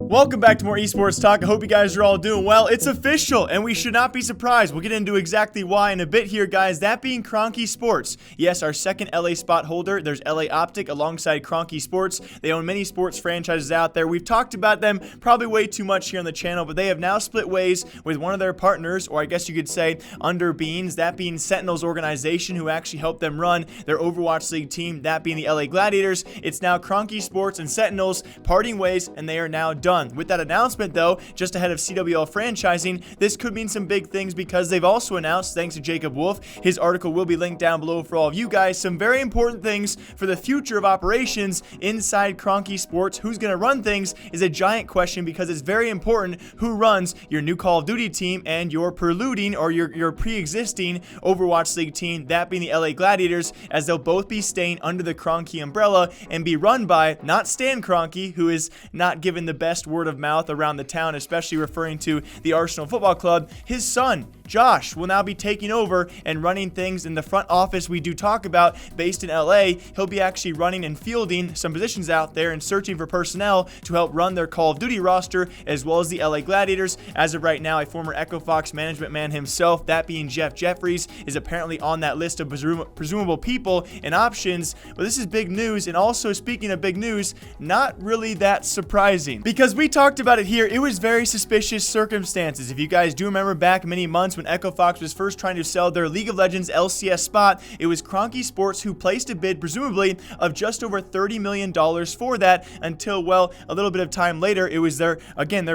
Welcome back to more esports talk. I hope you guys are all doing well. It's official, and we should not be surprised. We'll get into exactly why in a bit here, guys. That being Kroenke Sports. Yes, our second LA spot holder. There's LA Optic alongside Kroenke Sports. They own many sports franchises out there. We've talked about them probably way too much here on the channel, but they have now split ways with one of their partners, or I guess you could say under beans, that being Sentinels Organization, who actually helped them run their Overwatch League team, that being the LA Gladiators. It's now Kroenke Sports and Sentinels parting ways, and they are now done. With that announcement, though, just ahead of CWL franchising, this could mean some big things because they've also announced, thanks to Jacob Wolf, his article will be linked down below for all of you guys, some very important things for the future of operations inside Kroenke Sports. Who's going to run things is a giant question because it's very important who runs your new Call of Duty team and your preluding or your pre-existing Overwatch League team, that being the LA Gladiators, as they'll both be staying under the Kroenke umbrella and be run by not Stan Kroenke, who is not given the best word of mouth around the town, especially referring to the Arsenal Football Club. His son, Josh, will now be taking over and running things in the front office we do talk about based in LA. He'll be actually running and fielding some positions out there and searching for personnel to help run their Call of Duty roster, as well as the LA Gladiators. As of right now, a former Echo Fox management man himself, that being Jeff Jeffries, is apparently on that list of presumable people and options. But this is big news, and also speaking of big news, not really that surprising, because we talked about it here. It was very suspicious circumstances. If you guys do remember back many months when Echo Fox was first trying to sell their League of Legends LCS spot, it was Kroenke Sports who placed a bid, presumably, of just over $30 million for that, until, well, a little bit of time later, it was their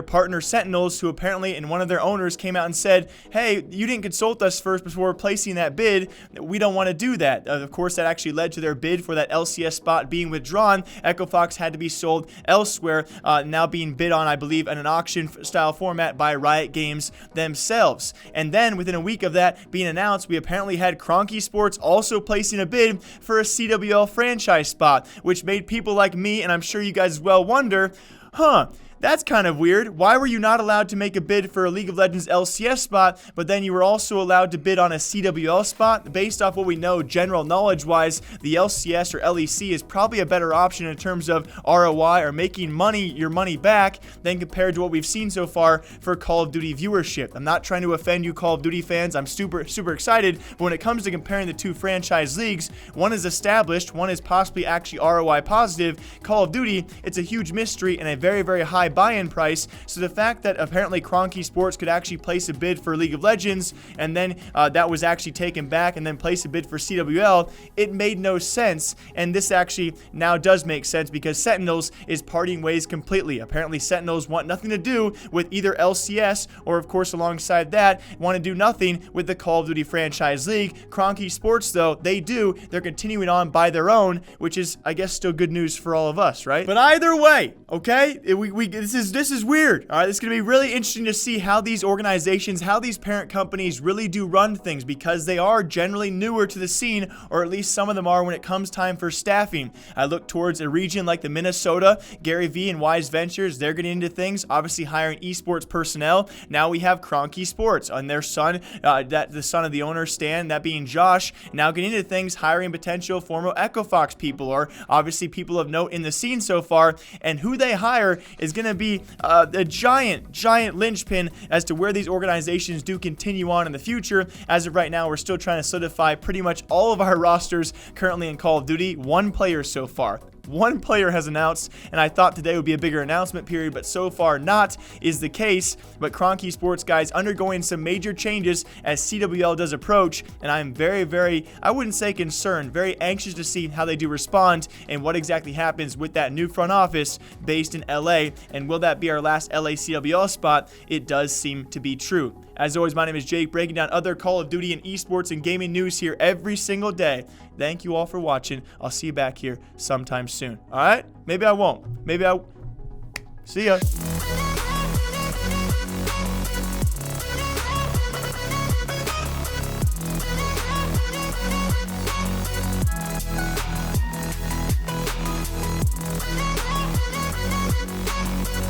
partner Sentinels, who apparently, and one of their owners came out and said, hey, you didn't consult us first before placing that bid. We don't want to do that. Of course, that actually led to their bid for that LCS spot being withdrawn. Echo Fox had to be sold elsewhere, now being bid on, I believe, in an auction style format by Riot Games themselves. And then within a week of that being announced, we apparently had Kroenke Sports also placing a bid for a CWL franchise spot, which made people like me, and I'm sure you guys as well, wonder, that's kind of weird. Why were you not allowed to make a bid for a League of Legends LCS spot, but then you were also allowed to bid on a CWL spot? Based off what we know, general knowledge-wise, the LCS or LEC is probably a better option in terms of ROI or making your money back than compared to what we've seen so far for Call of Duty viewership. I'm not trying to offend you Call of Duty fans. I'm super excited, but when it comes to comparing the two franchise leagues, one is established, one is possibly actually ROI positive. Call of Duty, it's a huge mystery and a very, very high buy-in price. So the fact that apparently Kroenke Sports could actually place a bid for League of Legends and then that was actually taken back and then place a bid for CWL, it made no sense. And this actually now does make sense because Sentinels is parting ways completely. Apparently Sentinels want nothing to do with either LCS or, of course, alongside that, want to do nothing with the Call of Duty franchise league. Kroenke Sports, though, they do. They're continuing on by their own, which is, I guess, still good news for all of us, right? But either way, okay, this is weird. All right, it's going to be really interesting to see how these organizations, how these parent companies really do run things, because they are generally newer to the scene, or at least some of them are when it comes time for staffing. I look towards a region like the Minnesota, Gary V and Wise Ventures. They're getting into things, obviously hiring esports personnel. Now we have Kroenke Sports and their son, the son of the owner, Stan, that being Josh, now getting into things, hiring potential former Echo Fox people, or obviously people of note in the scene so far. And who they hire is going to be a giant linchpin as to where these organizations do continue on in the future. As of right now, we're still trying to solidify pretty much all of our rosters currently in Call of Duty. One player so far. One player has announced, and I thought today would be a bigger announcement period, but so far not is the case. But Kroenke Sports, guys, undergoing some major changes as CWL does approach, and I'm very, I wouldn't say concerned, very anxious to see how they do respond and what exactly happens with that new front office based in LA. And will that be our last LA CWL spot? It does seem to be true. As always, my name is Jake, breaking down other Call of Duty and esports and gaming news here every single day. Thank you all for watching. I'll see you back here sometime soon. All right? Maybe I won't. See ya.